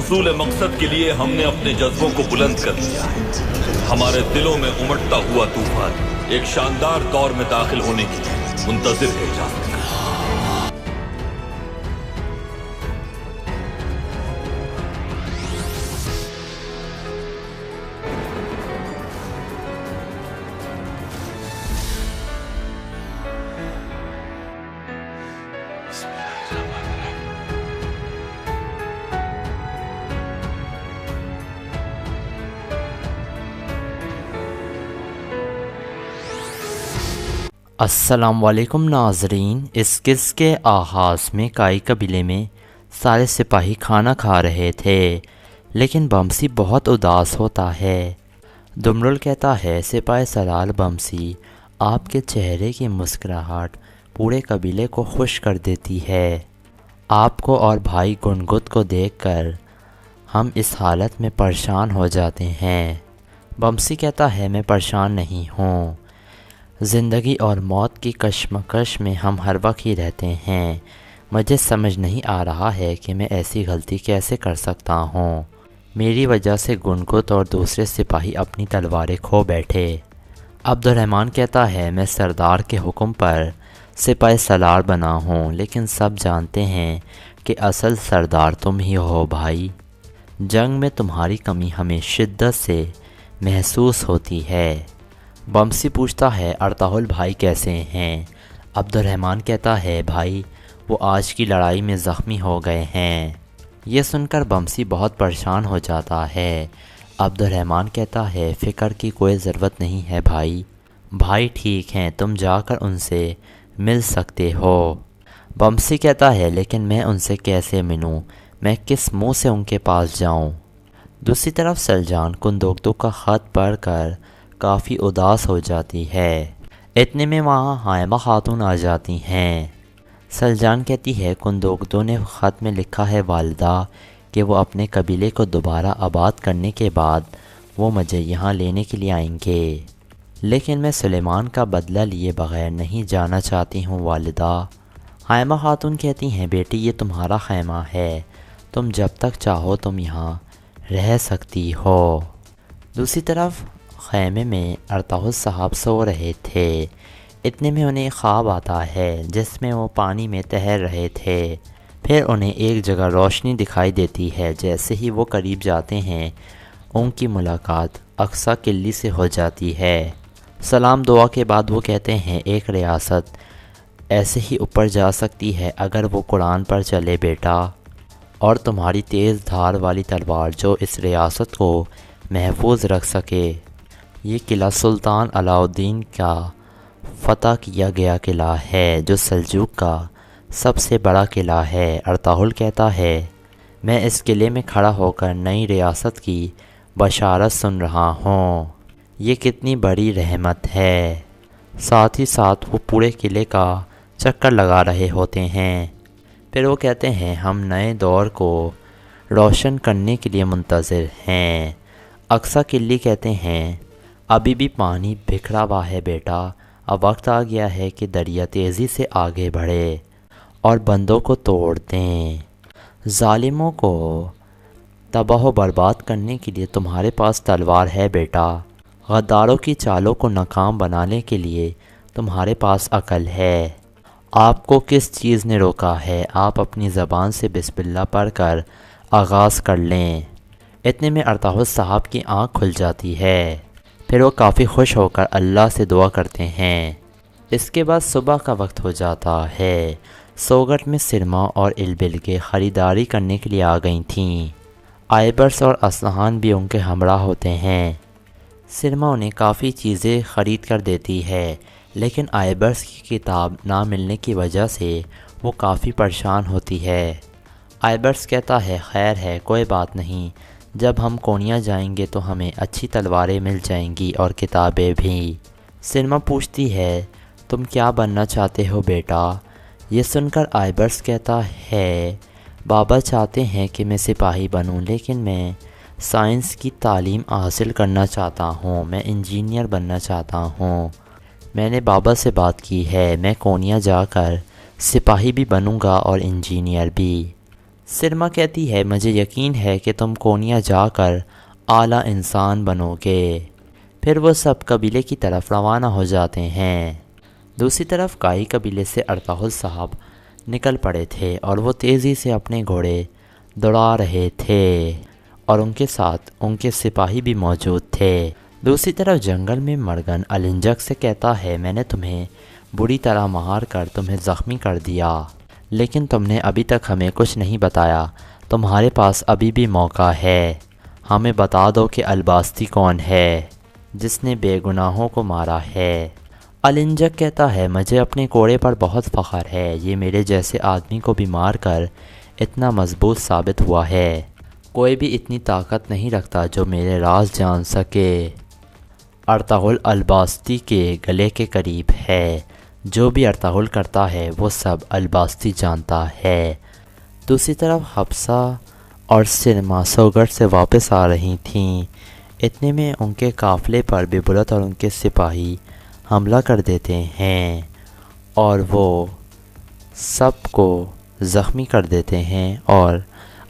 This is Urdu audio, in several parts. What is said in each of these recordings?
حصول مقصد کے لیے ہم نے اپنے جذبوں کو بلند کر دیا ہے۔ ہمارے دلوں میں امٹتا ہوا طوفان ایک شاندار دور میں داخل ہونے کی منتظر ہے جا سکتا۔ السلام علیکم ناظرین، اس قصے کے آغاز میں کائی قبیلے میں سارے سپاہی کھانا کھا رہے تھے، لیکن بمسی بہت اداس ہوتا ہے۔ دمرل کہتا ہے، سپاہی سالار بمسی، آپ کے چہرے کی مسکراہٹ پورے قبیلے کو خوش کر دیتی ہے۔ آپ کو اور بھائی گنگت کو دیکھ کر ہم اس حالت میں پریشان ہو جاتے ہیں۔ بمسی کہتا ہے، میں پریشان نہیں ہوں، زندگی اور موت کی کشمکش میں ہم ہر وقت ہی رہتے ہیں۔ مجھے سمجھ نہیں آ رہا ہے کہ میں ایسی غلطی کیسے کر سکتا ہوں۔ میری وجہ سے گنگت اور دوسرے سپاہی اپنی تلواریں کھو بیٹھے۔ عبد الرحمن کہتا ہے، میں سردار کے حکم پر سپاہی سالار بنا ہوں، لیکن سب جانتے ہیں کہ اصل سردار تم ہی ہو بھائی۔ جنگ میں تمہاری کمی ہمیں شدت سے محسوس ہوتی ہے۔ بمسی پوچھتا ہے، ارطغرل بھائی کیسے ہیں؟ عبد الرحمن کہتا ہے، بھائی وہ آج کی لڑائی میں زخمی ہو گئے ہیں۔ یہ سن کر بمسی بہت پریشان ہو جاتا ہے۔ عبد الرحمن کہتا ہے، فکر کی کوئی ضرورت نہیں ہے بھائی، بھائی ٹھیک ہیں، تم جا کر ان سے مل سکتے ہو۔ بمسی کہتا ہے، لیکن میں ان سے کیسے ملوں؟ میں کس منہ سے ان کے پاس جاؤں؟ دوسری طرف سلجان کندوکتو کا خط پڑھ کر کافی اداس ہو جاتی ہے۔ اتنے میں وہاں حائمہ خاتون آ جاتی ہیں۔ سلجان کہتی ہے، کندوکتو نے خط میں لکھا ہے والدہ کہ وہ اپنے قبیلے کو دوبارہ آباد کرنے کے بعد وہ مجھے یہاں لینے کے لیے آئیں گے، لیکن میں سلیمان کا بدلہ لیے بغیر نہیں جانا چاہتی ہوں والدہ۔ حائمہ خاتون کہتی ہیں، بیٹی یہ تمہارا خیمہ ہے، تم جب تک چاہو تم یہاں رہ سکتی ہو۔ دوسری طرف خیمے میں ارطغرل صاحب سو رہے تھے۔ اتنے میں انہیں خواب آتا ہے جس میں وہ پانی میں تیر رہے تھے۔ پھر انہیں ایک جگہ روشنی دکھائی دیتی ہے۔ جیسے ہی وہ قریب جاتے ہیں ان کی ملاقات اقصیٰ قلعے سے ہو جاتی ہے۔ سلام دعا کے بعد وہ کہتے ہیں، ایک ریاست ایسے ہی اوپر جا سکتی ہے اگر وہ قرآن پر چلے بیٹا، اور تمہاری تیز دھار والی تلوار جو اس ریاست کو محفوظ رکھ سکے۔ یہ قلعہ سلطان علاء الدین کا فتح کیا گیا قلعہ ہے، جو سلجوق کا سب سے بڑا قلعہ ہے۔ ارطغرل کہتا ہے، میں اس قلعے میں کھڑا ہو کر نئی ریاست کی بشارت سن رہا ہوں۔ یہ کتنی بڑی رحمت ہے۔ ساتھ ہی ساتھ وہ پورے قلعے کا چکر لگا رہے ہوتے ہیں۔ پھر وہ کہتے ہیں، ہم نئے دور کو روشن کرنے کے لیے منتظر ہیں۔ اقصیٰ قلعے کہتے ہیں، ابھی بھی پانی بکھرا ہوا ہے بیٹا، اب وقت آ گیا ہے کہ دریا تیزی سے آگے بڑھے اور بندوں کو توڑ دیں۔ ظالموں کو تباہ و برباد کرنے کے لیے تمہارے پاس تلوار ہے بیٹا، غداروں کی چالوں کو ناکام بنانے کے لیے تمہارے پاس عقل ہے۔ آپ کو کس چیز نے روکا ہے؟ آپ اپنی زبان سے بسم اللہ پڑھ کر آغاز کر لیں۔ اتنے میں ارطغرل صاحب کی آنکھ کھل جاتی ہے۔ پھر وہ کافی خوش ہو کر اللہ سے دعا کرتے ہیں۔ اس کے بعد صبح کا وقت ہو جاتا ہے۔ سوگٹ میں سرما اور البلگیں خریداری کرنے کے لیے آ گئی تھیں۔ آئبرس اور اسلحان بھی ان کے ہمراہ ہوتے ہیں۔ سرما انہیں کافی چیزیں خرید کر دیتی ہے، لیکن آئبرس کی کتاب نہ ملنے کی وجہ سے وہ کافی پریشان ہوتی ہے۔ آئبرس کہتا ہے، خیر ہے، کوئی بات نہیں، جب ہم کونیا جائیں گے تو ہمیں اچھی تلواریں مل جائیں گی اور کتابیں بھی۔ سرما پوچھتی ہے، تم کیا بننا چاہتے ہو بیٹا؟ یہ سن کر آئبرس کہتا ہے، بابا چاہتے ہیں کہ میں سپاہی بنوں، لیکن میں سائنس کی تعلیم حاصل کرنا چاہتا ہوں، میں انجینئر بننا چاہتا ہوں۔ میں نے بابا سے بات کی ہے، میں کونیا جا کر سپاہی بھی بنوں گا اور انجینئر بھی۔ سرما کہتی ہے مجھے یقین ہے کہ تم کونیا جا کر اعلیٰ انسان بنو گے۔ پھر وہ سب قبیلے کی طرف روانہ ہو جاتے ہیں۔ دوسری طرف کائی قبیلے سے ارطغرل صاحب نکل پڑے تھے اور وہ تیزی سے اپنے گھوڑے دوڑا رہے تھے اور ان کے ساتھ ان کے سپاہی بھی موجود تھے۔ دوسری طرف جنگل میں مرگن النجک سے کہتا ہے میں نے تمہیں بری طرح مار کر تمہیں زخمی کر دیا، لیکن تم نے ابھی تک ہمیں کچھ نہیں بتایا۔ تمہارے پاس ابھی بھی موقع ہے، ہمیں بتا دو کہ الباستی کون ہے جس نے بے گناہوں کو مارا ہے۔ النجک کہتا ہے مجھے اپنے کوڑے پر بہت فخر ہے، یہ میرے جیسے آدمی کو بھی مار کر اتنا مضبوط ثابت ہوا ہے۔ کوئی بھی اتنی طاقت نہیں رکھتا جو میرے راز جان سکے۔ ارطغرل الباستی کے گلے کے قریب ہے، جو بھی ارطغرل کرتا ہے وہ سب الباستی جانتا ہے۔ دوسری طرف حفصہ اور سرما سوگٹ سے واپس آ رہی تھیں، اتنے میں ان کے قافلے پر ببرت اور ان کے سپاہی حملہ کر دیتے ہیں اور وہ سب کو زخمی کر دیتے ہیں اور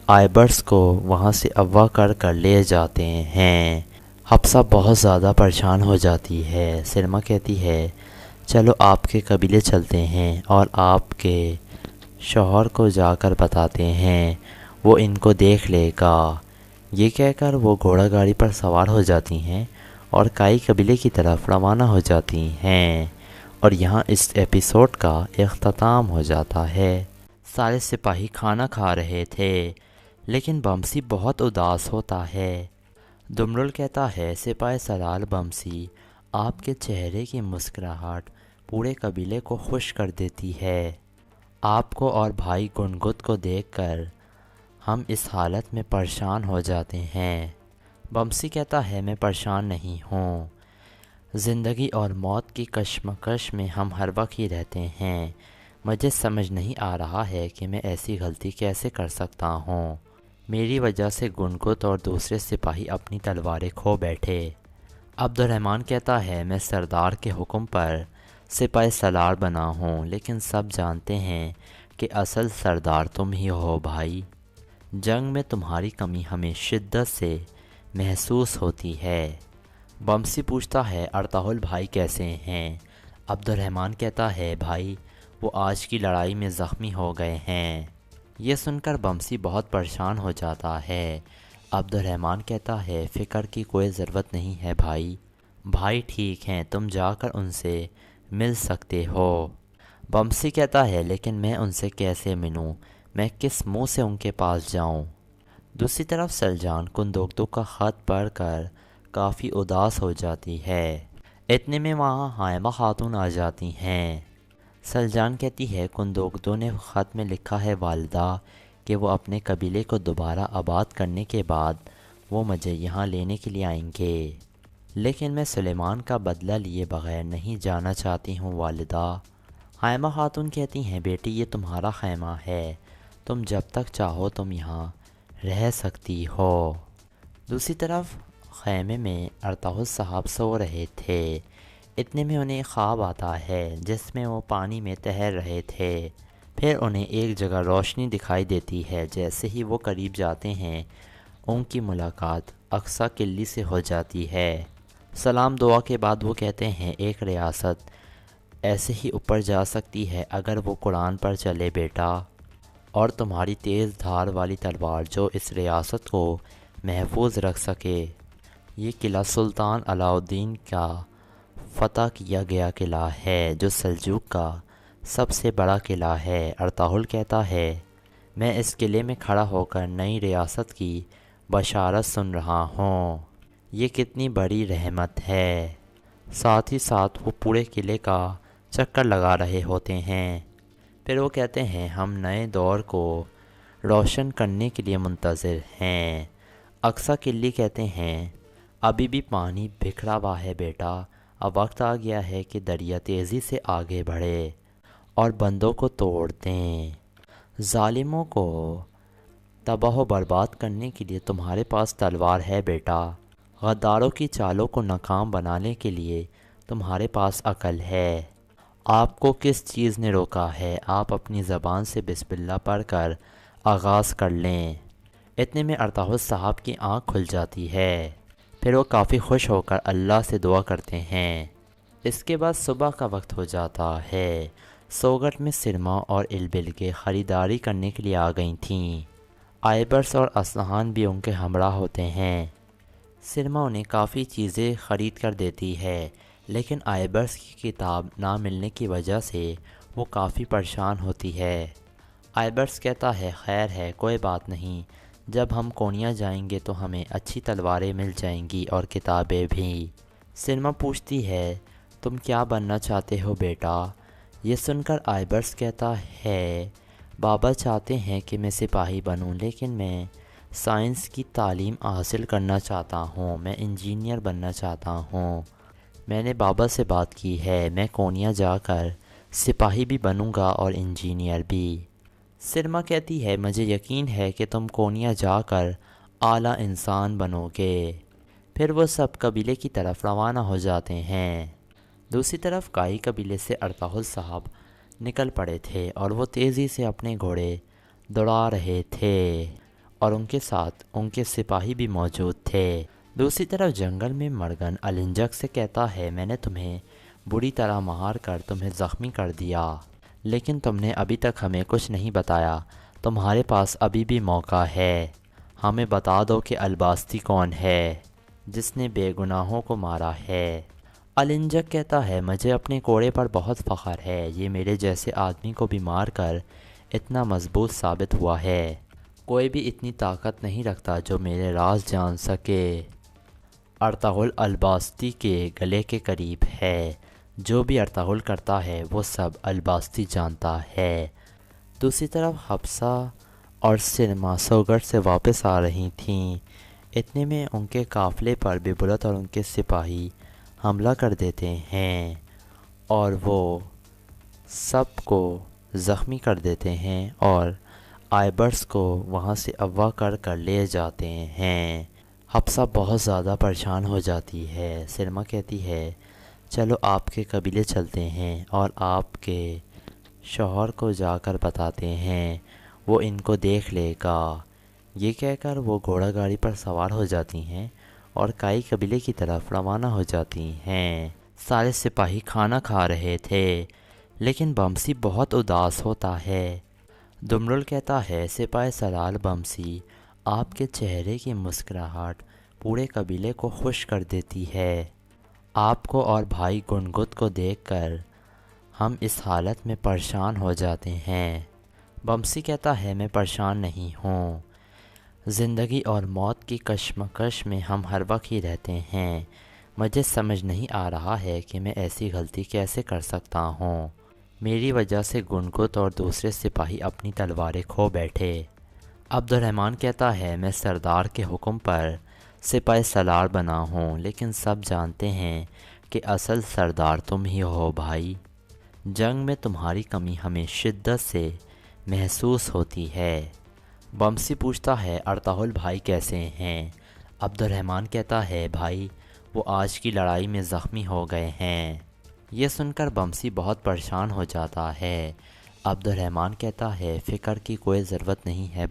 آئبرس کو وہاں سے اغوا کر لے جاتے ہیں۔ حفصہ بہت زیادہ پریشان ہو جاتی ہے۔ سرما کہتی ہے چلو آپ کے قبیلے چلتے ہیں اور آپ کے شوہر کو جا کر بتاتے ہیں، وہ ان کو دیکھ لے گا۔ یہ کہہ کر وہ گھوڑا گاڑی پر سوار ہو جاتی ہیں اور کائی قبیلے کی طرف روانہ ہو جاتی ہیں، اور یہاں اس ایپیسوڈ کا اختتام ہو جاتا ہے۔ سارے سپاہی کھانا کھا رہے تھے لیکن بمسی بہت اداس ہوتا ہے۔ دمرل کہتا ہے سپاہی سالار بمسی، آپ کے چہرے کی مسکراہٹ پورے قبیلے کو خوش کر دیتی ہے۔ آپ کو اور بھائی گنگت کو دیکھ کر ہم اس حالت میں پریشان ہو جاتے ہیں۔ بمسی کہتا ہے میں پریشان نہیں ہوں، زندگی اور موت کی کشمکش میں ہم ہر وقت ہی رہتے ہیں۔ مجھے سمجھ نہیں آ رہا ہے کہ میں ایسی غلطی کیسے کر سکتا ہوں۔ میری وجہ سے گنگت اور دوسرے سپاہی اپنی تلواریں کھو بیٹھے۔ عبد الرحمن کہتا ہے میں سردار کے حکم پر سپاہی سالار بنا ہوں، لیکن سب جانتے ہیں کہ اصل سردار تم ہی ہو بھائی۔ جنگ میں تمہاری کمی ہمیں شدت سے محسوس ہوتی ہے۔ بمسی پوچھتا ہے ارطغرل بھائی کیسے ہیں؟ عبد الرحمن کہتا ہے بھائی وہ آج کی لڑائی میں زخمی ہو گئے ہیں۔ یہ سن کر بمسی بہت پریشان ہو جاتا ہے۔ عبد الرحمن کہتا ہے فکر کی کوئی ضرورت نہیں ہے بھائی ٹھیک ہیں، تم جا کر ان سے مل سکتے ہو۔ بمسی کہتا ہے لیکن میں ان سے کیسے ملوں، میں کس منہ سے ان کے پاس جاؤں؟ دوسری طرف سلجان کندوگتو کا خط پڑھ کر کافی اداس ہو جاتی ہے۔ اتنے میں وہاں حائمہ خاتون آ جاتی ہیں۔ سلجان کہتی ہے کندوگتو نے خط میں لکھا ہے والدہ کہ وہ اپنے قبیلے کو دوبارہ آباد کرنے کے بعد وہ مجھے یہاں لینے کے لیے آئیں گے، لیکن میں سلیمان کا بدلہ لیے بغیر نہیں جانا چاہتی ہوں والدہ۔ حائمہ خاتون کہتی ہیں بیٹی یہ تمہارا خیمہ ہے، تم جب تک چاہو تم یہاں رہ سکتی ہو۔ دوسری طرف خیمے میں ارطغرل صاحب سو رہے تھے، اتنے میں انہیں خواب آتا ہے جس میں وہ پانی میں تیر رہے تھے۔ پھر انہیں ایک جگہ روشنی دکھائی دیتی ہے، جیسے ہی وہ قریب جاتے ہیں ان کی ملاقات اقصی قلعے سے ہو جاتی ہے۔ سلام دعا کے بعد وہ کہتے ہیں ایک ریاست ایسے ہی اوپر جا سکتی ہے اگر وہ قرآن پر چلے بیٹا، اور تمہاری تیز دھار والی تلوار جو اس ریاست کو محفوظ رکھ سکے۔ یہ قلعہ سلطان علاء الدین کا فتح کیا گیا قلعہ ہے جو سلجوق کا سب سے بڑا قلعہ ہے۔ ارطغرل کہتا ہے میں اس قلعے میں کھڑا ہو کر نئی ریاست کی بشارت سن رہا ہوں، یہ کتنی بڑی رحمت ہے۔ ساتھ ہی ساتھ وہ پورے قلعے کا چکر لگا رہے ہوتے ہیں۔ پھر وہ کہتے ہیں ہم نئے دور کو روشن کرنے کے لیے منتظر ہیں۔ اقصی قلعے کہتے ہیں ابھی بھی پانی بکھرا ہوا ہے بیٹا، اب وقت آ گیا ہے کہ دریا تیزی سے آگے بڑھے اور بندوں کو توڑ دیں۔ ظالموں کو تباہ و برباد کرنے کے لیے تمہارے پاس تلوار ہے بیٹا، غداروں کی چالوں کو ناکام بنانے کے لیے تمہارے پاس عقل ہے۔ آپ کو کس چیز نے روکا ہے؟ آپ اپنی زبان سے بسم اللہ پڑھ کر آغاز کر لیں۔ اتنے میں ارطغرل صاحب کی آنکھ کھل جاتی ہے، پھر وہ کافی خوش ہو کر اللہ سے دعا کرتے ہیں۔ اس کے بعد صبح کا وقت ہو جاتا ہے۔ سوگٹ میں سرما اور البلگیں خریداری کرنے کے لیے آ گئی تھیں۔ آئبرس اور اسلحان بھی ان کے ہمراہ ہوتے ہیں۔ سرما انہیں کافی چیزیں خرید کر دیتی ہے، لیکن آئبرس کی کتاب نہ ملنے کی وجہ سے وہ کافی پریشان ہوتی ہے۔ آئبرس کہتا ہے خیر ہے، کوئی بات نہیں، جب ہم کونیا جائیں گے تو ہمیں اچھی تلواریں مل جائیں گی اور کتابیں بھی۔ سرما پوچھتی ہے تم کیا بننا چاہتے ہو بیٹا؟ یہ سن کر آئبرس کہتا ہے بابا چاہتے ہیں کہ میں سپاہی بنوں، لیکن میں سائنس کی تعلیم حاصل کرنا چاہتا ہوں، میں انجینئر بننا چاہتا ہوں۔ میں نے بابا سے بات کی ہے، میں کونیا جا کر سپاہی بھی بنوں گا اور انجینئر بھی۔ سرما کہتی ہے مجھے یقین ہے کہ تم کونیا جا کر اعلیٰ انسان بنو گے۔ پھر وہ سب قبیلے کی طرف روانہ ہو جاتے ہیں۔ دوسری طرف کائی قبیلے سے ارطغرل صاحب نکل پڑے تھے اور وہ تیزی سے اپنے گھوڑے دوڑا رہے تھے اور ان کے ساتھ ان کے سپاہی بھی موجود تھے۔ دوسری طرف جنگل میں مرگن النجک سے کہتا ہے میں نے تمہیں بری طرح مار کر تمہیں زخمی کر دیا، لیکن تم نے ابھی تک ہمیں کچھ نہیں بتایا۔ تمہارے پاس ابھی بھی موقع ہے، ہمیں بتا دو کہ الباستی کون ہے جس نے بے گناہوں کو مارا ہے۔ النجک کہتا ہے مجھے اپنے کوڑے پر بہت فخر ہے، یہ میرے جیسے آدمی کو بھی مار کر اتنا مضبوط ثابت ہوا ہے، کوئی بھی اتنی طاقت نہیں رکھتا جو میرے راز جان سکے۔ ارطغرل الباستی کے گلے کے قریب ہے، جو بھی ارطغرل کرتا ہے وہ سب الباستی جانتا ہے۔ دوسری طرف حفصہ اور سرما سوگٹ سے واپس آ رہی تھیں۔ اتنے میں ان کے قافلے پر ببرت اور ان کے سپاہی حملہ کر دیتے ہیں اور وہ سب کو زخمی کر دیتے ہیں اور آئبرس کو وہاں سے اغوا کر لے جاتے ہیں۔ حفصہ بہت زیادہ پریشان ہو جاتی ہے۔ سرما کہتی ہے چلو آپ کے قبیلے چلتے ہیں اور آپ کے شوہر کو جا کر بتاتے ہیں، وہ ان کو دیکھ لے گا۔ یہ کہہ کر وہ گھوڑا گاڑی پر سوار ہو جاتی ہیں اور کائی قبیلے کی طرف روانہ ہو جاتی ہیں۔ سارے سپاہی کھانا کھا رہے تھے، لیکن بمسی بہت اداس ہوتا ہے۔ دمرل کہتا ہے سپاہی سالار بمسی، آپ کے چہرے کی مسکراہٹ پورے قبیلے کو خوش کر دیتی ہے۔ آپ کو اور بھائی گنگت کو دیکھ کر ہم اس حالت میں پریشان ہو جاتے ہیں۔ بمسی کہتا ہے میں پریشان نہیں ہوں، زندگی اور موت کی کشمکش میں ہم ہر وقت ہی رہتے ہیں۔ مجھے سمجھ نہیں آ رہا ہے کہ میں ایسی غلطی کیسے کر سکتا ہوں، میری وجہ سے گنگت اور دوسرے سپاہی اپنی تلواریں کھو بیٹھے۔ عبد الرحمن کہتا ہے میں سردار کے حکم پر سپاہی سالار بنا ہوں، لیکن سب جانتے ہیں کہ اصل سردار تم ہی ہو بھائی، جنگ میں تمہاری کمی ہمیں شدت سے محسوس ہوتی ہے۔ بمسی پوچھتا ہے ارطغرل بھائی کیسے ہیں؟ عبد الرحمن کہتا ہے بھائی وہ آج کی لڑائی میں زخمی ہو گئے ہیں۔ یہ سن کر بمسی بہت پریشان ہو جاتا ہے۔ عبد الرحمن کہتا ہے فکر کی کوئی ضرورت نہیں ہے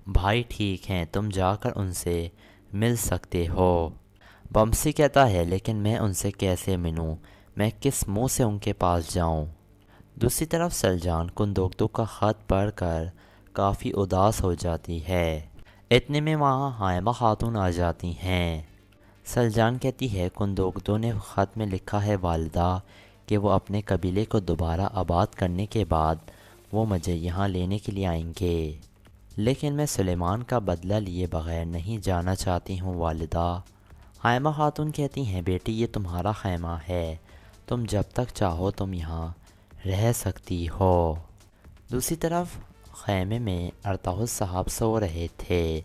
بھائی ٹھیک ہیں، تم جا کر ان سے مل سکتے ہو۔ بمسی کہتا ہے لیکن میں ان سے کیسے ملوں، میں کس منہ سے ان کے پاس جاؤں؟ دوسری طرف سلجان کندوکتو کا خط پڑھ کر کافی اداس ہو جاتی ہے۔ اتنے میں وہاں حائمہ خاتون آ جاتی ہیں۔ سلجان کہتی ہے کندوکتو نے خط میں لکھا ہے والدہ کہ وہ اپنے قبیلے کو دوبارہ آباد کرنے کے بعد وہ مجھے یہاں لینے کے لیے آئیں گے، لیکن میں سلیمان کا بدلہ لیے بغیر نہیں جانا چاہتی ہوں والدہ۔ حائمہ خاتون کہتی ہیں بیٹی یہ تمہارا خیمہ ہے، تم جب تک چاہو تم یہاں رہ سکتی ہو۔ دوسری طرف خیمے میں ارطغرل صاحب سو رہے تھے۔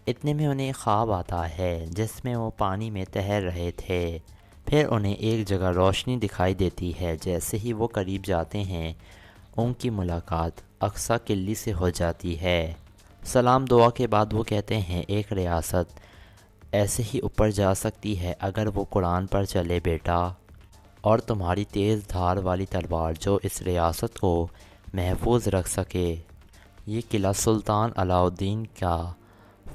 اتنے میں انہیں خواب آتا ہے جس میں وہ پانی میں تیر رہے تھے۔ پھر انہیں ایک جگہ روشنی دکھائی دیتی ہے۔ جیسے ہی وہ قریب جاتے ہیں ان کی ملاقات اقصی قلعے سے ہو جاتی ہے۔ سلام دعا کے بعد وہ کہتے ہیں ایک ریاست ایسے ہی اوپر جا سکتی ہے اگر وہ قرآن پر چلے بیٹا، اور تمہاری تیز دھار والی تلوار جو اس ریاست کو محفوظ رکھ سکے۔ یہ قلعہ سلطان علاء الدین کا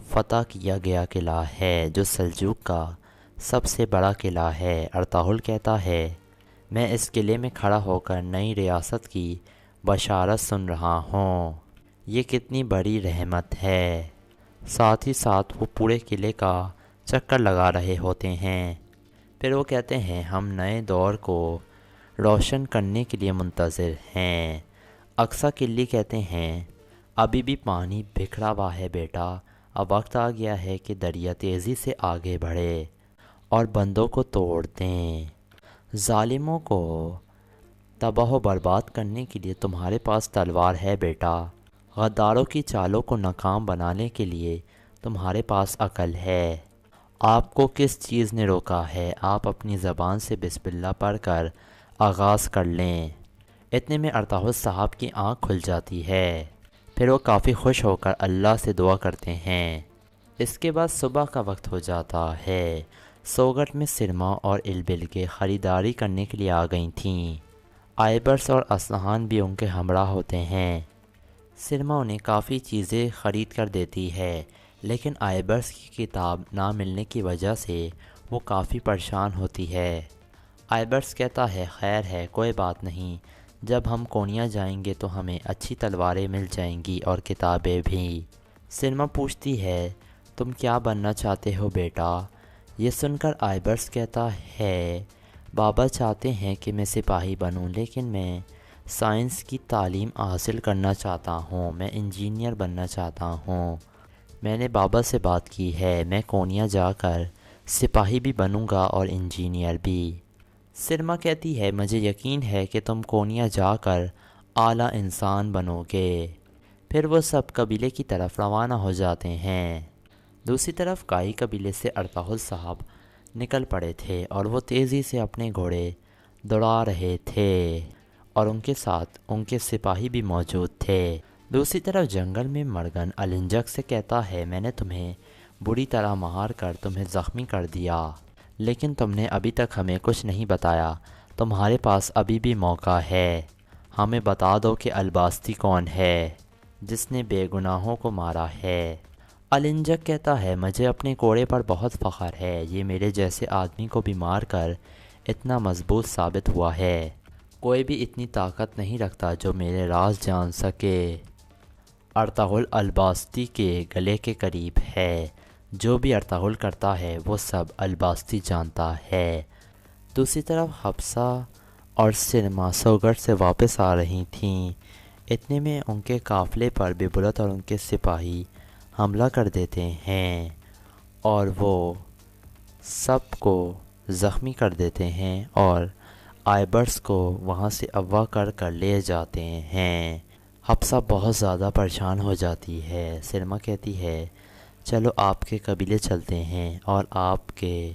فتح کیا گیا قلعہ ہے جو سلجوق کا سب سے بڑا قلعہ ہے۔ ارطغرل کہتا ہے میں اس قلعے میں کھڑا ہو کر نئی ریاست کی بشارت سن رہا ہوں، یہ کتنی بڑی رحمت ہے۔ ساتھ ہی ساتھ وہ پورے قلعے کا چکر لگا رہے ہوتے ہیں۔ پھر وہ کہتے ہیں ہم نئے دور کو روشن کرنے کے لیے منتظر ہیں۔ اقصیٰ قلی کہتے ہیں ابھی بھی پانی بکھرا ہوا ہے بیٹا، اب وقت آ گیا ہے کہ دریا تیزی سے آگے بڑھے اور بندوں کو توڑ دیں۔ ظالموں کو تباہ و برباد کرنے کے لیے تمہارے پاس تلوار ہے بیٹا، غداروں کی چالوں کو ناکام بنانے کے لیے تمہارے پاس عقل ہے۔ آپ کو کس چیز نے روکا ہے؟ آپ اپنی زبان سے بسم اللہ پڑھ کر آغاز کر لیں۔ اتنے میں ارطغرل صاحب کی آنکھ کھل جاتی ہے، پھر وہ کافی خوش ہو کر اللہ سے دعا کرتے ہیں۔ اس کے بعد صبح کا وقت ہو جاتا ہے۔ سوگٹ میں سرما اور البلگیں خریداری کرنے کے لیے آ گئی تھیں۔ آئبرس اور اسنہان بھی ان کے ہمراہ ہوتے ہیں۔ سرما انہیں کافی چیزیں خرید کر دیتی ہے، لیکن آئبرس کی کتاب نہ ملنے کی وجہ سے وہ کافی پریشان ہوتی ہے۔ آئبرس کہتا ہے خیر ہے کوئی بات نہیں، جب ہم کونیا جائیں گے تو ہمیں اچھی تلواریں مل جائیں گی اور کتابیں بھی۔ سرما پوچھتی ہے تم کیا بننا چاہتے ہو بیٹا؟ یہ سن کر آئبرس کہتا ہے بابا چاہتے ہیں کہ میں سپاہی بنوں، لیکن میں سائنس کی تعلیم حاصل کرنا چاہتا ہوں، میں انجینئر بننا چاہتا ہوں۔ میں نے بابا سے بات کی ہے، میں کونیا جا کر سپاہی بھی بنوں گا اور انجینئر بھی۔ سرما کہتی ہے مجھے یقین ہے کہ تم کونیا جا کر اعلیٰ انسان بنو گے۔ پھر وہ سب قبیلے کی طرف روانہ ہو جاتے ہیں۔ دوسری طرف کائی قبیلے سے ارطغرل صاحب نکل پڑے تھے اور وہ تیزی سے اپنے گھوڑے دوڑا رہے تھے اور ان کے ساتھ ان کے سپاہی بھی موجود تھے۔ دوسری طرف جنگل میں مرگن النجک سے کہتا ہے میں نے تمہیں بری طرح مار کر تمہیں زخمی کر دیا، لیکن تم نے ابھی تک ہمیں کچھ نہیں بتایا، تمہارے پاس ابھی بھی موقع ہے، ہمیں بتا دو کہ الباستی کون ہے جس نے بے گناہوں کو مارا ہے۔ النجک کہتا ہے مجھے اپنے کوڑے پر بہت فخر ہے، یہ میرے جیسے آدمی کو بھی مار کر اتنا مضبوط ثابت ہوا ہے، کوئی بھی اتنی طاقت نہیں رکھتا جو میرے راز جان سکے۔ ارطغرل الباستی کے گلے کے قریب ہے، جو بھی ارطغرل کرتا ہے وہ سب الباستی جانتا ہے۔ دوسری طرف حفصہ اور سرما سوگٹ سے واپس آ رہی تھیں۔ اتنے میں ان کے قافلے پر ببرت اور ان کے سپاہی حملہ کر دیتے ہیں اور وہ سب کو زخمی کر دیتے ہیں اور آئبرس کو وہاں سے اغوا کر لے جاتے ہیں۔ حفصہ بہت زیادہ پریشان ہو جاتی ہے۔ سرما کہتی ہے چلو آپ کے قبیلے چلتے ہیں اور آپ کے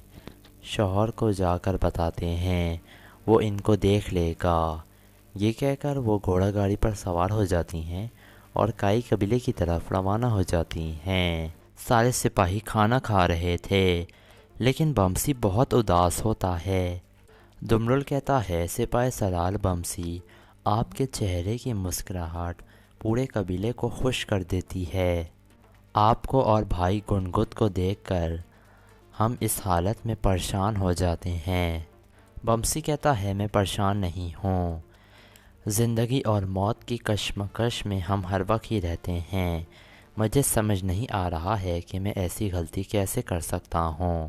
شوہر کو جا کر بتاتے ہیں، وہ ان کو دیکھ لے گا۔ یہ کہہ کر وہ گھوڑا گاڑی پر سوار ہو جاتی ہیں اور کائی قبیلے کی طرف روانہ ہو جاتی ہیں۔ سارے سپاہی کھانا کھا رہے تھے، لیکن بمسی بہت اداس ہوتا ہے۔ دمرل کہتا ہے سپاہ سالار بمسی، آپ کے چہرے کی مسکراہٹ پورے قبیلے کو خوش کر دیتی ہے۔ آپ کو اور بھائی گنگت کو دیکھ کر ہم اس حالت میں پریشان ہو جاتے ہیں۔ بمسی کہتا ہے میں پریشان نہیں ہوں، زندگی اور موت کی کشمکش میں ہم ہر وقت ہی رہتے ہیں، مجھے سمجھ نہیں آ رہا ہے کہ میں ایسی غلطی کیسے کر سکتا ہوں،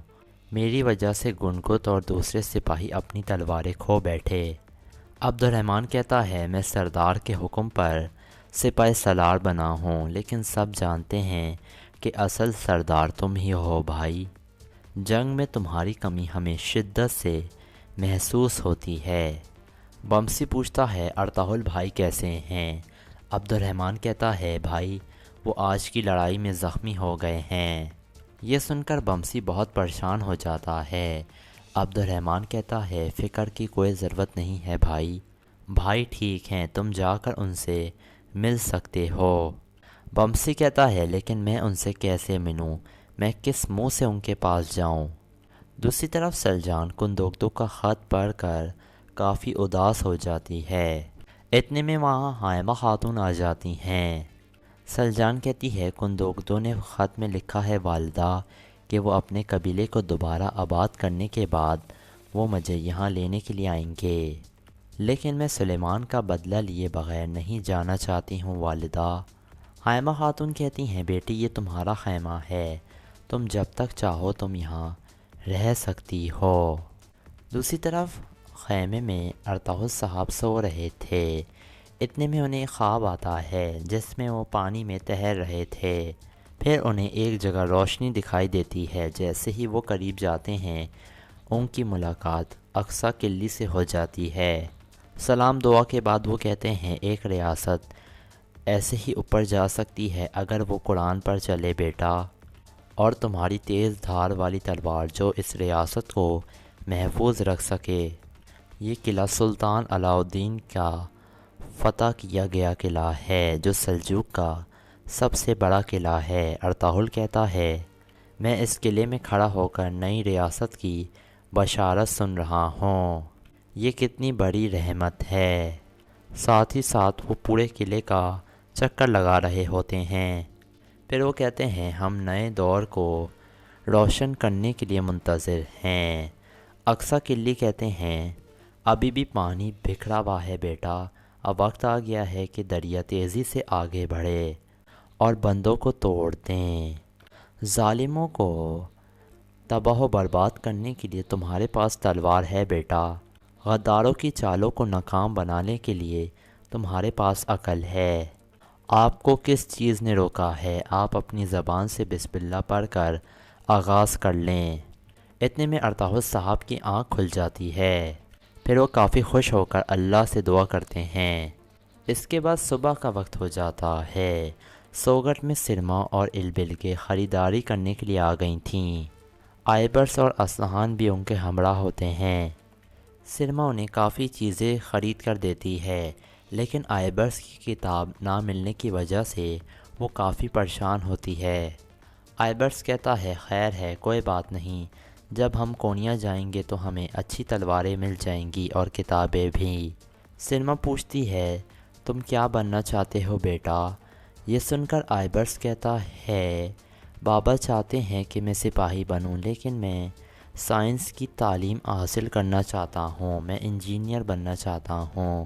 میری وجہ سے گنگت اور دوسرے سپاہی اپنی تلواریں کھو بیٹھے۔ عبد الرحمن کہتا ہے میں سردار کے حکم پر سپاہ سالار بنا ہوں، لیکن سب جانتے ہیں کہ اصل سردار تم ہی ہو بھائی، جنگ میں تمہاری کمی ہمیں شدت سے محسوس ہوتی ہے۔ بمسی پوچھتا ہے ارطغرل بھائی کیسے ہیں؟ عبد الرحمن کہتا ہے بھائی وہ آج کی لڑائی میں زخمی ہو گئے ہیں۔ یہ سن کر بمسی بہت پریشان ہو جاتا ہے۔ عبد الرحمن کہتا ہے فکر کی کوئی ضرورت نہیں ہے بھائی ٹھیک ہیں، تم جا کر ان سے مل سکتے ہو۔ بمسی کہتا ہے لیکن میں ان سے کیسے ملوں، میں کس منہ سے ان کے پاس جاؤں؟ دوسری طرف سلجان کندوکتو کا خط پڑھ کر کافی اداس ہو جاتی ہے۔ اتنے میں وہاں حائمہ خاتون آ جاتی ہیں۔ سلجان کہتی ہے کندوگدو نے خط میں لکھا ہے والدہ کہ وہ اپنے قبیلے کو دوبارہ آباد کرنے کے بعد وہ مجھے یہاں لینے کے لیے آئیں گے، لیکن میں سلیمان کا بدلہ لیے بغیر نہیں جانا چاہتی ہوں والدہ۔ خائمہ خاتون کہتی ہیں بیٹی یہ تمہارا خیمہ ہے، تم جب تک چاہو تم یہاں رہ سکتی ہو۔ دوسری طرف خیمے میں ارطغرل صاحب سو رہے تھے، اتنے میں انہیں خواب آتا ہے جس میں وہ پانی میں تیر رہے تھے، پھر انہیں ایک جگہ روشنی دکھائی دیتی ہے۔ جیسے ہی وہ قریب جاتے ہیں ان کی ملاقات اقصیٰ قلعے سے ہو جاتی ہے۔ سلام دعا کے بعد وہ کہتے ہیں ایک ریاست ایسے ہی اوپر جا سکتی ہے اگر وہ قرآن پر چلے بیٹا، اور تمہاری تیز دھار والی تلوار جو اس ریاست کو محفوظ رکھ سکے۔ یہ قلعہ سلطان علاء الدین کا فتح کیا گیا قلعہ ہے جو سلجوق کا سب سے بڑا قلعہ ہے۔ ارطغرل کہتا ہے میں اس قلعے میں کھڑا ہو کر نئی ریاست کی بشارت سن رہا ہوں، یہ کتنی بڑی رحمت ہے۔ ساتھ ہی ساتھ وہ پورے قلعے کا چکر لگا رہے ہوتے ہیں۔ پھر وہ کہتے ہیں ہم نئے دور کو روشن کرنے کے لیے منتظر ہیں۔ اقصیٰ قلعے کہتے ہیں ابھی بھی پانی بکھرا ہوا ہے بیٹا، اب وقت آ گیا ہے کہ دریا تیزی سے آگے بڑھے اور بندوں کو توڑ دیں۔ ظالموں کو تباہ و برباد کرنے کے لیے تمہارے پاس تلوار ہے بیٹا، غداروں کی چالوں کو ناکام بنانے کے لیے تمہارے پاس عقل ہے۔ آپ کو کس چیز نے روکا ہے؟ آپ اپنی زبان سے بسم اللہ پڑھ کر آغاز کر لیں۔ اتنے میں ارطغرل صاحب کی آنکھ کھل جاتی ہے، پھر وہ کافی خوش ہو کر اللہ سے دعا کرتے ہیں۔ اس کے بعد صبح کا وقت ہو جاتا ہے۔ سوگٹ میں سرما اور البلگیں خریداری کرنے کے لیے آ گئی تھیں، آئبرس اور اسلحان بھی ان کے ہمراہ ہوتے ہیں۔ سرما انہیں کافی چیزیں خرید کر دیتی ہے، لیکن آئبرس کی کتاب نہ ملنے کی وجہ سے وہ کافی پریشان ہوتی ہے۔ آئبرس کہتا ہے خیر ہے کوئی بات نہیں، جب ہم کونیا جائیں گے تو ہمیں اچھی تلواریں مل جائیں گی اور کتابیں بھی۔ سرما پوچھتی ہے تم کیا بننا چاہتے ہو بیٹا؟ یہ سن کر آئبرس کہتا ہے بابا چاہتے ہیں کہ میں سپاہی بنوں، لیکن میں سائنس کی تعلیم حاصل کرنا چاہتا ہوں، میں انجینئر بننا چاہتا ہوں۔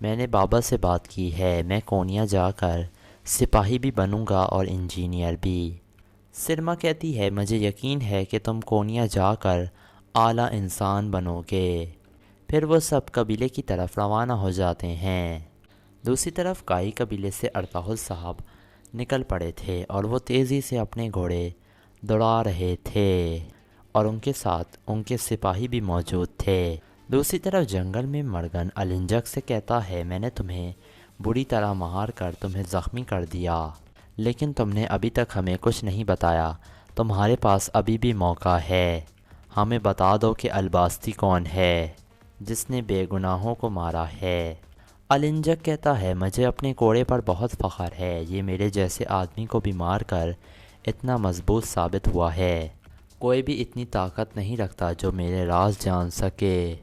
میں نے بابا سے بات کی ہے، میں کونیا جا کر سپاہی بھی بنوں گا اور انجینئر بھی۔ سرما کہتی ہے مجھے یقین ہے کہ تم کونیا جا کر اعلیٰ انسان بنو گے۔ پھر وہ سب قبیلے کی طرف روانہ ہو جاتے ہیں۔ دوسری طرف کائی قبیلے سے ارطغرل صاحب نکل پڑے تھے اور وہ تیزی سے اپنے گھوڑے دوڑا رہے تھے اور ان کے ساتھ ان کے سپاہی بھی موجود تھے۔ دوسری طرف جنگل میں مرگن النجک سے کہتا ہے میں نے تمہیں بری طرح مار کر تمہیں زخمی کر دیا، لیکن تم نے ابھی تک ہمیں کچھ نہیں بتایا، تمہارے پاس ابھی بھی موقع ہے، ہمیں بتا دو کہ الباستی کون ہے جس نے بے گناہوں کو مارا ہے۔ النجک کہتا ہے مجھے اپنے گھوڑے پر بہت فخر ہے، یہ میرے جیسے آدمی کو بھی مار کر اتنا مضبوط ثابت ہوا ہے، کوئی بھی اتنی طاقت نہیں رکھتا جو میرے راز جان سکے۔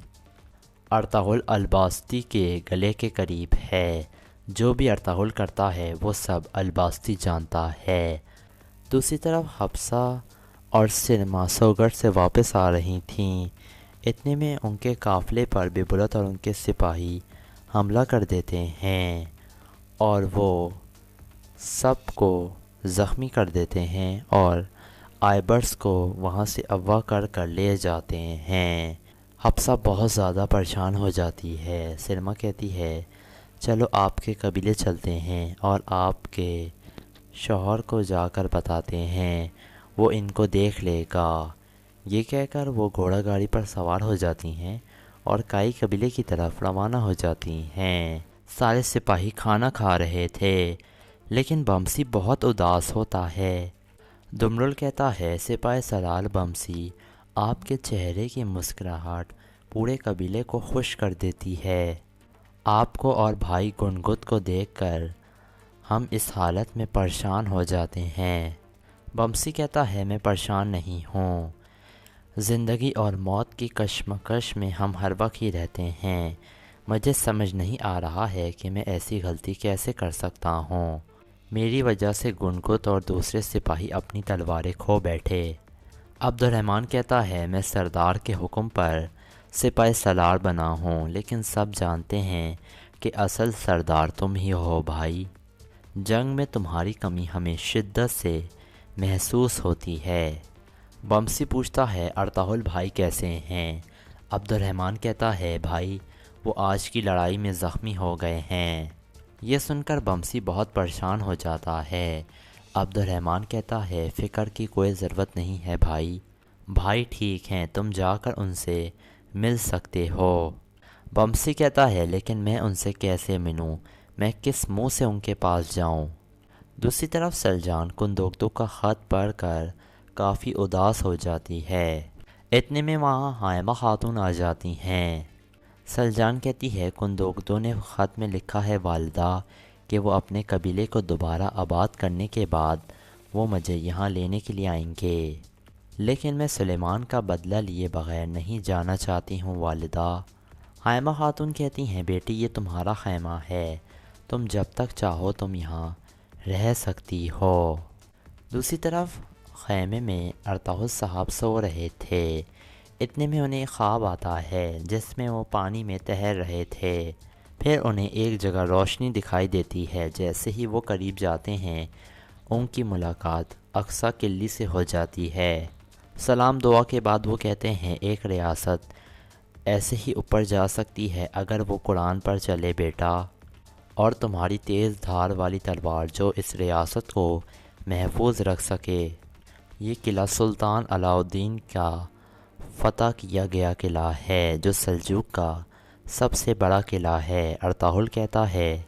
ارطغرل الباستی کے گلے کے قریب ہے، جو بھی ارطغرل کرتا ہے وہ سب الباستی جانتا ہے۔ دوسری طرف حفصہ اور سرما سوگٹ سے واپس آ رہی تھیں، اتنے میں ان کے قافلے پر ببلت اور ان کے سپاہی حملہ کر دیتے ہیں اور وہ سب کو زخمی کر دیتے ہیں اور آئبرس کو وہاں سے اغوا کر لے جاتے ہیں۔ حفصہ بہت زیادہ پریشان ہو جاتی ہے۔ سرما کہتی ہے چلو آپ کے قبیلے چلتے ہیں اور آپ کے شوہر کو جا کر بتاتے ہیں، وہ ان کو دیکھ لے گا۔ یہ کہہ کر وہ گھوڑا گاڑی پر سوار ہو جاتی ہیں اور کائی قبیلے کی طرف روانہ ہو جاتی ہیں۔ سارے سپاہی کھانا کھا رہے تھے، لیکن بمسی بہت اداس ہوتا ہے۔ دمرل کہتا ہے سپاہی سالار بمسی، آپ کے چہرے کی مسکراہٹ پورے قبیلے کو خوش کر دیتی ہے، آپ کو اور بھائی گنگت کو دیکھ کر ہم اس حالت میں پریشان ہو جاتے ہیں۔ بمسی کہتا ہے میں پریشان نہیں ہوں، زندگی اور موت کی کشمکش میں ہم ہر وقت ہی رہتے ہیں، مجھے سمجھ نہیں آ رہا ہے کہ میں ایسی غلطی کیسے کر سکتا ہوں۔ میری وجہ سے گنگت اور دوسرے سپاہی اپنی تلواریں کھو بیٹھے۔ عبد الرحمن کہتا ہے میں سردار کے حکم پر سپاہی سالار بنا ہوں، لیکن سب جانتے ہیں کہ اصل سردار تم ہی ہو بھائی۔ جنگ میں تمہاری کمی ہمیں شدت سے محسوس ہوتی ہے۔ بمسی پوچھتا ہے ارطغرل بھائی کیسے ہیں؟ عبد الرحمن کہتا ہے بھائی وہ آج کی لڑائی میں زخمی ہو گئے ہیں۔ یہ سن کر بمسی بہت پریشان ہو جاتا ہے۔ عبد الرحمن کہتا ہے فکر کی کوئی ضرورت نہیں ہے بھائی، بھائی ٹھیک ہیں، تم جا کر ان سے مل سکتے ہو۔ بمسی کہتا ہے لیکن میں ان سے کیسے ملوں، میں کس منہ سے ان کے پاس جاؤں؟ دوسری طرف سلجان کندوکتو کا خط پڑھ کر کافی اداس ہو جاتی ہے۔ اتنے میں وہاں حائمہ خاتون آ جاتی ہیں۔ سلجان کہتی ہے کندوکتو نے خط میں لکھا ہے والدہ کہ وہ اپنے قبیلے کو دوبارہ آباد کرنے کے بعد وہ مجھے یہاں لینے کے لیے آئیں گے، لیکن میں سلیمان کا بدلہ لیے بغیر نہیں جانا چاہتی ہوں والدہ۔ حائمہ خاتون کہتی ہیں بیٹی یہ تمہارا خیمہ ہے، تم جب تک چاہو تم یہاں رہ سکتی ہو۔ دوسری طرف خیمے میں ارطغرل صاحب سو رہے تھے۔ اتنے میں انہیں خواب آتا ہے جس میں وہ پانی میں تیر رہے تھے۔ پھر انہیں ایک جگہ روشنی دکھائی دیتی ہے۔ جیسے ہی وہ قریب جاتے ہیں ان کی ملاقات اقصیٰ قلعے سے ہو جاتی ہے۔ سلام دعا کے بعد وہ کہتے ہیں ایک ریاست ایسے ہی اوپر جا سکتی ہے اگر وہ قرآن پر چلے بیٹا، اور تمہاری تیز دھار والی تلوار جو اس ریاست کو محفوظ رکھ سکے۔ یہ قلعہ سلطان علاء الدین کا فتح کیا گیا قلعہ ہے جو سلجوق کا سب سے بڑا قلعہ ہے۔ ارطغرل کہتا ہے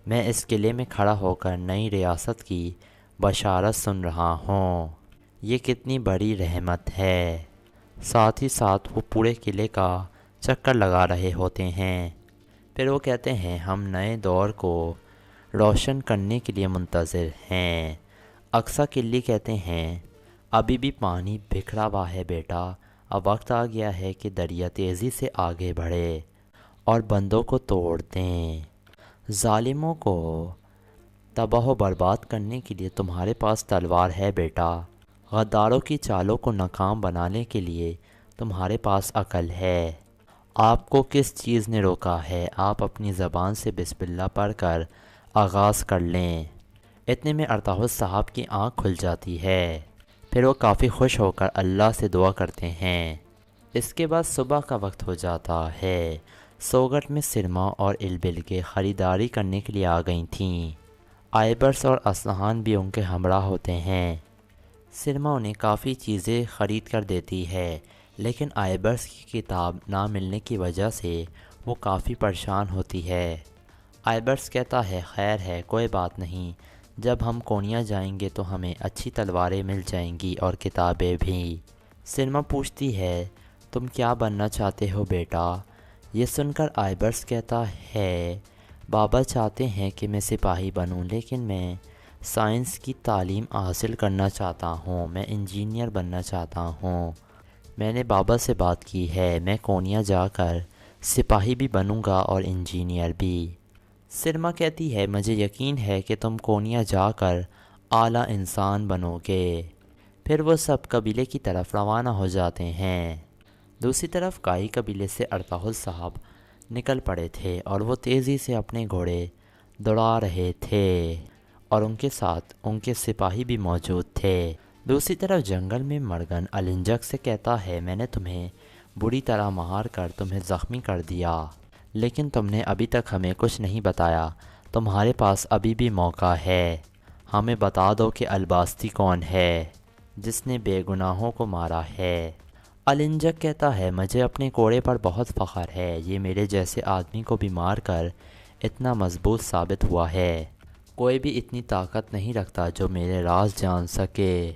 میں اس قلعے میں کھڑا ہو کر نئی ریاست کی بشارت سن رہا ہوں، یہ کتنی بڑی رحمت ہے۔ ساتھ ہی ساتھ وہ پورے قلعے کا چکر لگا رہے ہوتے ہیں۔ پھر وہ کہتے ہیں ہم نئے دور کو روشن کرنے کے لیے منتظر ہیں۔ اقصیٰ قلعے کہتے ہیں ابھی بھی پانی بکھرا ہوا ہے بیٹا، اب وقت آ گیا ہے کہ دریا تیزی سے آگے بڑھے اور بندوں کو توڑ دیں۔ ظالموں کو تباہ و برباد کرنے کے لیے تمہارے پاس تلوار ہے بیٹا، غداروں کی چالوں کو ناکام بنانے کے لیے تمہارے پاس عقل ہے۔ آپ کو کس چیز نے روکا ہے؟ آپ اپنی زبان سے بسم اللہ پڑھ کر آغاز کر لیں۔ اتنے میں ارطغرل صاحب کی آنکھ کھل جاتی ہے۔ پھر وہ کافی خوش ہو کر اللہ سے دعا کرتے ہیں۔ اس کے بعد صبح کا وقت ہو جاتا ہے۔ سوگٹ میں سرما اور البلگیں خریداری کرنے کے لیے آ گئی تھیں۔ آئبرس اور اسنہان بھی ان کے ہمراہ ہوتے ہیں۔ سرما انہیں کافی چیزیں خرید کر دیتی ہے، لیکن آئبرس کی کتاب نہ ملنے کی وجہ سے وہ کافی پریشان ہوتی ہے۔ آئبرس کہتا ہے خیر ہے کوئی بات نہیں، جب ہم کونیا جائیں گے تو ہمیں اچھی تلواریں مل جائیں گی اور کتابیں بھی۔ سرما پوچھتی ہے تم کیا بننا چاہتے ہو بیٹا؟ یہ سن کر آئبرس کہتا ہے بابا چاہتے ہیں کہ میں سپاہی بنوں، لیکن میں سائنس کی تعلیم حاصل کرنا چاہتا ہوں، میں انجینئر بننا چاہتا ہوں۔ میں نے بابا سے بات کی ہے، میں کونیا جا کر سپاہی بھی بنوں گا اور انجینئر بھی۔ سرما کہتی ہے مجھے یقین ہے کہ تم کونیا جا کر اعلیٰ انسان بنو گے۔ پھر وہ سب قبیلے کی طرف روانہ ہو جاتے ہیں۔ دوسری طرف کائی قبیلے سے ارطغرل صاحب نکل پڑے تھے اور وہ تیزی سے اپنے گھوڑے دوڑا رہے تھے اور ان کے ساتھ ان کے سپاہی بھی موجود تھے۔ دوسری طرف جنگل میں مرگن النجک سے کہتا ہے میں نے تمہیں بری طرح مار کر تمہیں زخمی کر دیا، لیکن تم نے ابھی تک ہمیں کچھ نہیں بتایا، تمہارے پاس ابھی بھی موقع ہے، ہمیں بتا دو کہ الباستی کون ہے جس نے بے گناہوں کو مارا ہے۔ النجک کہتا ہے مجھے اپنے کوڑے پر بہت فخر ہے، یہ میرے جیسے آدمی کو بھی مار کر اتنا مضبوط ثابت ہوا ہے، کوئی بھی اتنی طاقت نہیں رکھتا جو میرے راز جان سکے۔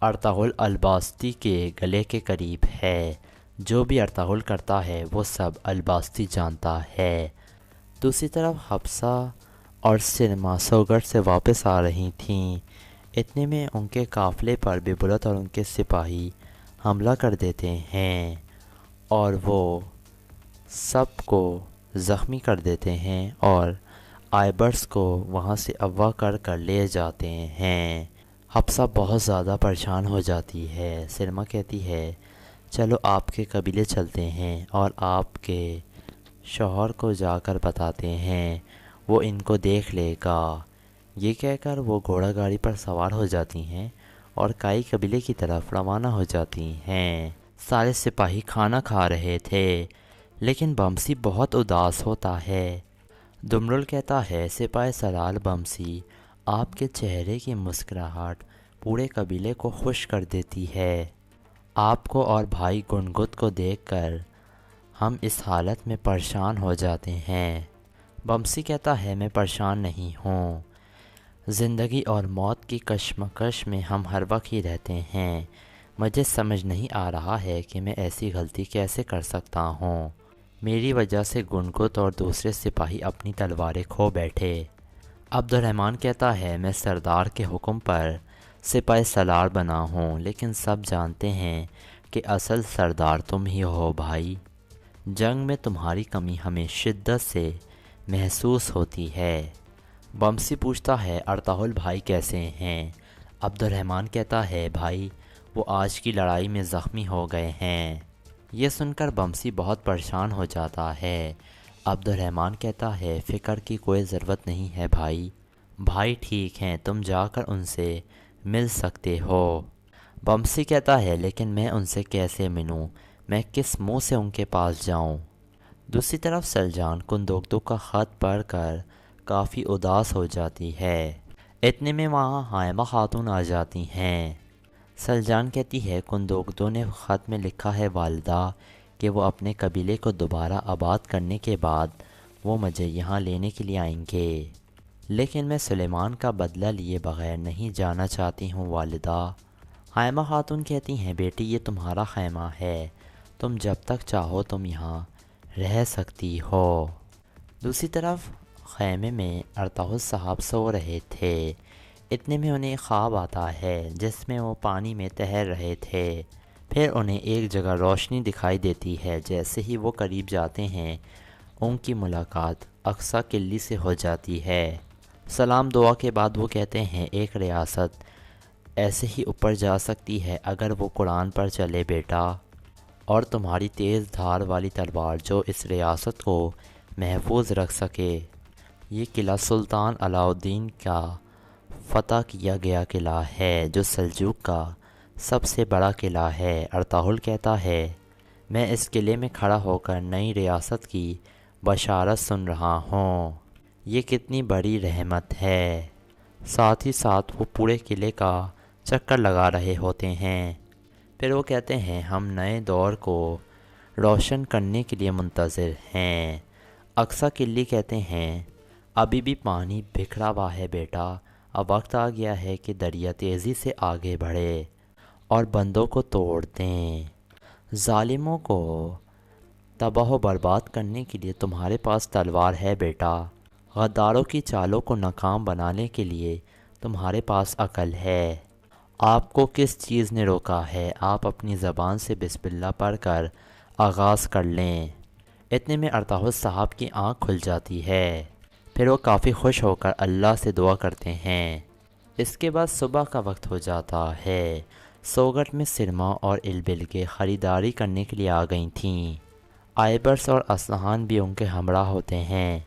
ارطغرل الباستی کے گلے کے قریب ہے، جو بھی ارطغرل کرتا ہے وہ سب الباستی جانتا ہے۔ دوسری طرف حفصہ اور سرما سوگٹ سے واپس آ رہی تھیں۔ اتنے میں ان کے قافلے پر ببرت اور ان کے سپاہی حملہ کر دیتے ہیں اور وہ سب کو زخمی کر دیتے ہیں اور آئبرس کو وہاں سے اغوا کر لے جاتے ہیں۔ حفصہ بہت زیادہ پریشان ہو جاتی ہے۔ سلمیٰ کہتی ہے چلو آپ کے قبیلے چلتے ہیں اور آپ کے شوہر کو جا کر بتاتے ہیں، وہ ان کو دیکھ لے گا۔ یہ کہہ کر وہ گھوڑا گاڑی پر سوار ہو جاتی ہیں اور کائی قبیلے کی طرف روانہ ہو جاتی ہیں۔ سارے سپاہی کھانا کھا رہے تھے لیکن بمسی بہت اداس ہوتا ہے۔ دمرل کہتا ہے سپاہی سالار بمسی، آپ کے چہرے کی مسکراہٹ پورے قبیلے کو خوش کر دیتی ہے۔ آپ کو اور بھائی گنگت کو دیکھ کر ہم اس حالت میں پریشان ہو جاتے ہیں۔ بمسی کہتا ہے میں پریشان نہیں ہوں، زندگی اور موت کی کشمکش میں ہم ہر وقت ہی رہتے ہیں۔ مجھے سمجھ نہیں آ رہا ہے کہ میں ایسی غلطی کیسے کر سکتا ہوں۔ میری وجہ سے گنگت اور دوسرے سپاہی اپنی تلواریں کھو بیٹھے۔ عبد الرحمن کہتا ہے میں سردار کے حکم پر سپاہی سالار بنا ہوں، لیکن سب جانتے ہیں کہ اصل سردار تم ہی ہو بھائی۔ جنگ میں تمہاری کمی ہمیں شدت سے محسوس ہوتی ہے۔ بمسی پوچھتا ہے ارطغرل بھائی کیسے ہیں؟ عبد الرحمن کہتا ہے بھائی وہ آج کی لڑائی میں زخمی ہو گئے ہیں۔ یہ سن کر بمسی بہت پریشان ہو جاتا ہے۔ عبد الرحمن کہتا ہے فکر کی کوئی ضرورت نہیں ہے بھائی ٹھیک ہیں، تم جا کر ان سے مل سکتے ہو۔ بمسی کہتا ہے لیکن میں ان سے کیسے ملوں، میں کس منہ سے ان کے پاس جاؤں؟ دوسری طرف سلجان کندوگدو کا خط پڑھ کر کافی اداس ہو جاتی ہے۔ اتنے میں وہاں حائمہ خاتون آ جاتی ہیں۔ سلجان کہتی ہے کندوگدو نے خط میں لکھا ہے والدہ کہ وہ اپنے قبیلے کو دوبارہ آباد کرنے کے بعد وہ مجھے یہاں لینے کے لیے آئیں گے، لیکن میں سلیمان کا بدلہ لیے بغیر نہیں جانا چاہتی ہوں والدہ۔ حائمہ خاتون کہتی ہیں بیٹی یہ تمہارا خیمہ ہے، تم جب تک چاہو تم یہاں رہ سکتی ہو۔ دوسری طرف خیمے میں ارطغرل صاحب سو رہے تھے۔ اتنے میں انہیں خواب آتا ہے جس میں وہ پانی میں تیر رہے تھے۔ پھر انہیں ایک جگہ روشنی دکھائی دیتی ہے۔ جیسے ہی وہ قریب جاتے ہیں ان کی ملاقات اقصی قلعے سے ہو جاتی ہے۔ سلام دعا کے بعد وہ کہتے ہیں ایک ریاست ایسے ہی اوپر جا سکتی ہے اگر وہ قرآن پر چلے بیٹا، اور تمہاری تیز دھار والی تلوار جو اس ریاست کو محفوظ رکھ سکے۔ یہ قلعہ سلطان علاء الدین کا فتح کیا گیا قلعہ ہے جو سلجوق کا سب سے بڑا قلعہ ہے۔ ارطغرل کہتا ہے میں اس قلعے میں کھڑا ہو کر نئی ریاست کی بشارت سن رہا ہوں، یہ کتنی بڑی رحمت ہے۔ ساتھ ہی ساتھ وہ پورے قلعے کا چکر لگا رہے ہوتے ہیں۔ پھر وہ کہتے ہیں ہم نئے دور کو روشن کرنے کے لیے منتظر ہیں۔ اقصی قلعے کہتے ہیں ابھی بھی پانی بکھرا ہوا ہے بیٹا، اب وقت آ گیا ہے کہ دریا تیزی سے آگے بڑھے اور بندوں کو توڑ دیں۔ ظالموں کو تباہ و برباد کرنے کے لیے تمہارے پاس تلوار ہے بیٹا، غداروں کی چالوں کو ناکام بنانے کے لیے تمہارے پاس عقل ہے۔ آپ کو کس چیز نے روکا ہے؟ آپ اپنی زبان سے بسم اللہ پڑھ کر آغاز کر لیں۔ اتنے میں ارطغرل صاحب کی آنکھ کھل جاتی ہے۔ پھر وہ کافی خوش ہو کر اللہ سے دعا کرتے ہیں۔ اس کے بعد صبح کا وقت ہو جاتا ہے۔ سوگٹ میں سرما اور البلگیں خریداری کرنے کے لیے آ گئی تھیں۔ آئبرس اور اسلحان بھی ان کے ہمراہ ہوتے ہیں۔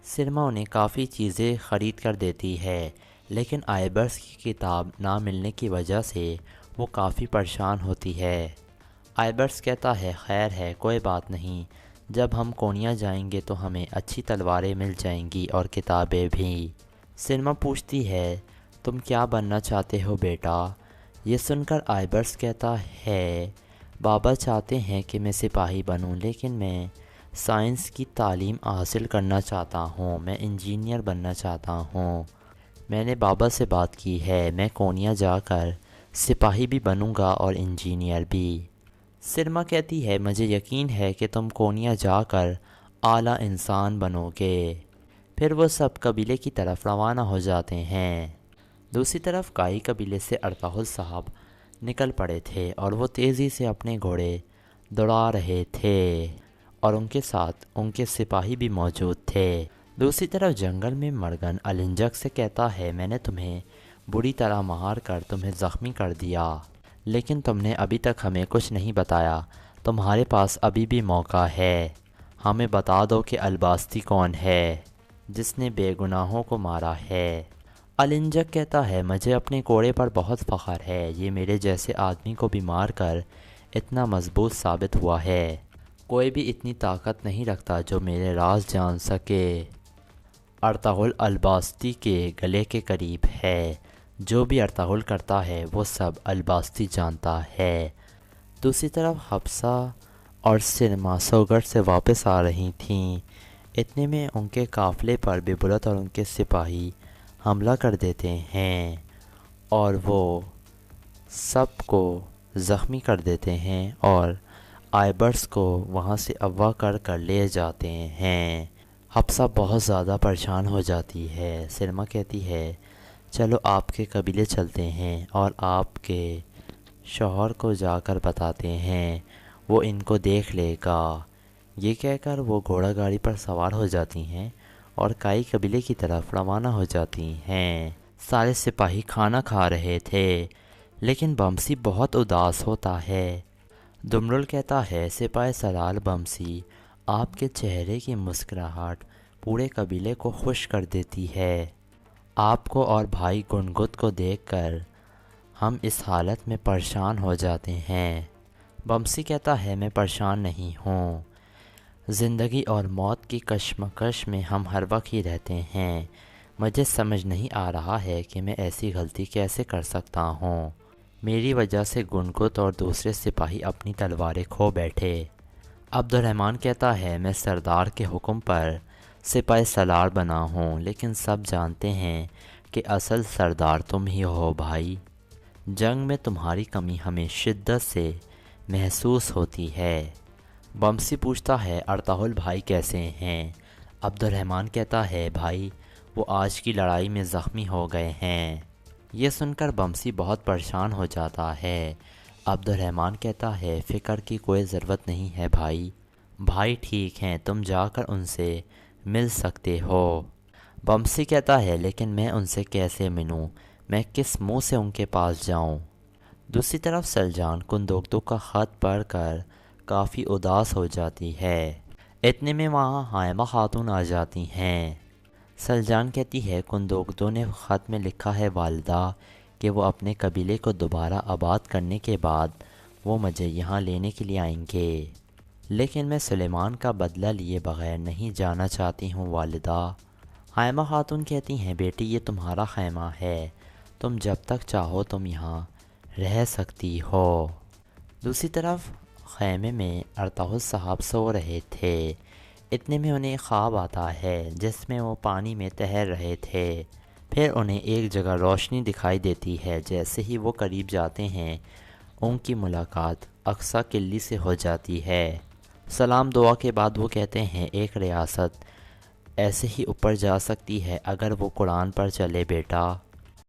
سرما انہیں کافی چیزیں خرید کر دیتی ہے، لیکن آئبرس کی کتاب نہ ملنے کی وجہ سے وہ کافی پریشان ہوتی ہے۔ آئبرس کہتا ہے خیر ہے کوئی بات نہیں، جب ہم کونیا جائیں گے تو ہمیں اچھی تلواریں مل جائیں گی اور کتابیں بھی۔ سرما پوچھتی ہے تم کیا بننا چاہتے ہو بیٹا؟ یہ سن کر آئبرس کہتا ہے بابا چاہتے ہیں کہ میں سپاہی بنوں، لیکن میں سائنس کی تعلیم حاصل کرنا چاہتا ہوں، میں انجینئر بننا چاہتا ہوں۔ میں نے بابا سے بات کی ہے، میں کونیا جا کر سپاہی بھی بنوں گا اور انجینئر بھی۔ سرما کہتی ہے مجھے یقین ہے کہ تم کونیا جا کر اعلیٰ انسان بنو گے۔ پھر وہ سب قبیلے کی طرف روانہ ہو جاتے ہیں۔ دوسری طرف کائی قبیلے سے ارطغرل صاحب نکل پڑے تھے اور وہ تیزی سے اپنے گھوڑے دوڑا رہے تھے اور ان کے ساتھ ان کے سپاہی بھی موجود تھے۔ دوسری طرف جنگل میں مرغن النجک سے کہتا ہے میں نے تمہیں بری طرح مار کر تمہیں زخمی کر دیا، لیکن تم نے ابھی تک ہمیں کچھ نہیں بتایا۔ تمہارے پاس ابھی بھی موقع ہے، ہمیں بتا دو کہ الباستی کون ہے جس نے بے گناہوں کو مارا ہے۔ النجک کہتا ہے مجھے اپنے کوڑے پر بہت فخر ہے، یہ میرے جیسے آدمی کو بھی مار کر اتنا مضبوط ثابت ہوا ہے، کوئی بھی اتنی طاقت نہیں رکھتا جو میرے راز جان سکے۔ ارطغرل الباستی کے گلے کے قریب ہے، جو بھی ارطغرل کرتا ہے وہ سب الباستی جانتا ہے۔ دوسری طرف حفصہ اور سلمیٰ سوگٹھ سے واپس آ رہی تھیں، اتنے میں ان کے قافلے پر ببرت اور ان کے سپاہی حملہ کر دیتے ہیں اور وہ سب کو زخمی کر دیتے ہیں اور آئبرس کو وہاں سے اغوا کر لے جاتے ہیں۔ حفصہ بہت زیادہ پریشان ہو جاتی ہے۔ سلمیٰ کہتی ہے چلو آپ کے قبیلے چلتے ہیں اور آپ کے شوہر کو جا کر بتاتے ہیں، وہ ان کو دیکھ لے گا۔ یہ کہہ کر وہ گھوڑا گاڑی پر سوار ہو جاتی ہیں اور کائی قبیلے کی طرف روانہ ہو جاتی ہیں۔ سارے سپاہی کھانا کھا رہے تھے، لیکن بمسی بہت اداس ہوتا ہے۔ دمرل کہتا ہے سپاہی سالار بمسی، آپ کے چہرے کی مسکراہٹ پورے قبیلے کو خوش کر دیتی ہے۔ آپ کو اور بھائی گنگت کو دیکھ کر ہم اس حالت میں پریشان ہو جاتے ہیں۔ بمسی کہتا ہے میں پریشان نہیں ہوں، زندگی اور موت کی کشمکش میں ہم ہر وقت ہی رہتے ہیں، مجھے سمجھ نہیں آ رہا ہے کہ میں ایسی غلطی کیسے کر سکتا ہوں، میری وجہ سے گنگت اور دوسرے سپاہی اپنی تلواریں کھو بیٹھے۔ عبد الرحمن کہتا ہے میں سردار کے حکم پر سپاہی سالار بنا ہوں، لیکن سب جانتے ہیں کہ اصل سردار تم ہی ہو بھائی، جنگ میں تمہاری کمی ہمیں شدت سے محسوس ہوتی ہے۔ بمسی پوچھتا ہے ارطغرل بھائی کیسے ہیں؟ عبد الرحمن کہتا ہے بھائی وہ آج کی لڑائی میں زخمی ہو گئے ہیں۔ یہ سن کر بمسی بہت پریشان ہو جاتا ہے۔ عبد الرحمن کہتا ہے فکر کی کوئی ضرورت نہیں ہے بھائی ٹھیک ہیں، تم جا کر ان سے مل سکتے ہو۔ بمسی کہتا ہے لیکن میں ان سے کیسے ملوں، میں کس منہ سے ان کے پاس جاؤں؟ دوسری طرف سلجان کندوکتو کا خط پڑھ کر کافی اداس ہو جاتی ہے۔ اتنے میں وہاں حائمہ خاتون آ جاتی ہیں۔ سلجان کہتی ہے کندوکتو نے خط میں لکھا ہے والدہ کہ وہ اپنے قبیلے کو دوبارہ آباد کرنے کے بعد وہ مجھے یہاں لینے کے لیے آئیں گے، لیکن میں سلیمان کا بدلہ لیے بغیر نہیں جانا چاہتی ہوں والدہ۔ حائمہ خاتون کہتی ہیں بیٹی یہ تمہارا خیمہ ہے، تم جب تک چاہو تم یہاں رہ سکتی ہو۔ دوسری طرف خیمے میں ارطغرل صاحب سو رہے تھے، اتنے میں انہیں خواب آتا ہے جس میں وہ پانی میں تیر رہے تھے، پھر انہیں ایک جگہ روشنی دکھائی دیتی ہے، جیسے ہی وہ قریب جاتے ہیں ان کی ملاقات اقصی قلعے سے ہو جاتی ہے۔ سلام دعا کے بعد وہ کہتے ہیں ایک ریاست ایسے ہی اوپر جا سکتی ہے اگر وہ قرآن پر چلے بیٹا۔